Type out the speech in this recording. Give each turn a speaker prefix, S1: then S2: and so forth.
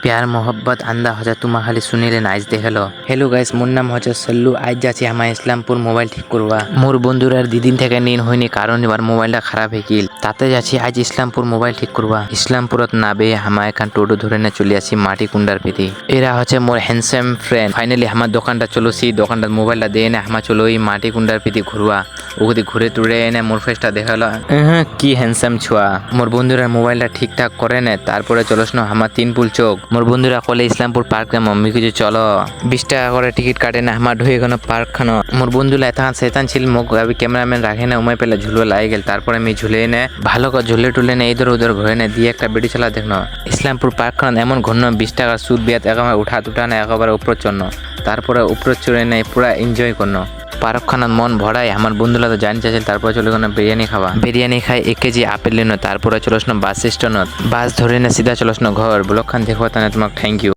S1: प्यार मोहब्बत आंदा হচ্ছে তোমা খালি শুনিলে নাইজ দেখালো। হ্যালো গাইস, মোর নাম হচ্ছে সল্লু। আজ যাচ্ছি আমার ইসলামপুর মোবাইল ঠিক করবা। মোর বন্ধুর আর দুদিন থেকে নিন হয়নি, কারণ এবার মোবাইলটা খারাপ হয়ে গেল। তাতে যাচ্ছি আজ ইসলামপুর মোবাইল ঠিক করবা। ইসলামপুরত নাবে আমার এখান টোটো ধরে না চলে আসি মাটি কুন্ডার পেতে। এরা হচ্ছে মোর হ্যান্ডসাম ফ্রেন্ড। ফাইনালি আমার দোকানটা চলো, সেই দোকানটা মোবাইলটা দিয়ে না আমার চলো এই মাটি কুন্ডার পেতে ঘুরবা। ওকে ঘুরে টুরে এনে মোর ফেসটা দেখালো। কি হ্যান্ডসাম ছোয়া। মোর বন্ধুরা মোবাইলটা ঠিকঠাক করে নে, তারপরে চলোস না আমার 3 পুল চোখ। মোর বন্ধুরা কলে ইসলামপুর পার্ক না মম্মি কিছু চলো 20 টাকা করে টিকিট কাটে না আমার ঢুয়ে গেল পার্ক খানো। মোর বন্ধুরা এত শয়তান ছিল, মোক আমি ক্যামেরাম্যান রাখে না উমায় পেলে ঝুলো লাগে গেল। তারপরে আমি ঝুলে নে ভালো করে ঝুলে টুলে নে ইধর উধর ঘুরে নে দিয়ে একটা বেড়ি চালা দেখনো। ইসলামপুর পার্ক খান এমন ঘন 20 টাকার সুদ বিয়াত একেবারে উঠা দুটা না একেবারে উপর চড়নো। তারপরে উপর চড়ে নেই পুরা এনজয় করনো। পার্ক খানার মন ভরাই আমার বন্ধুরা তো জানি চাইছিল। তারপরে চলে গেল বিরিয়ানি খাওয়া। বিরিয়ানি খাই 1 কেজি আপেল নিন। তারপরে চলোস না বাস স্টেশনত, বাস ধরে না সিধা চলোস না ঘর। ব্লগ খান দেখো তাহলে তোমাকে থ্যাংক ইউ।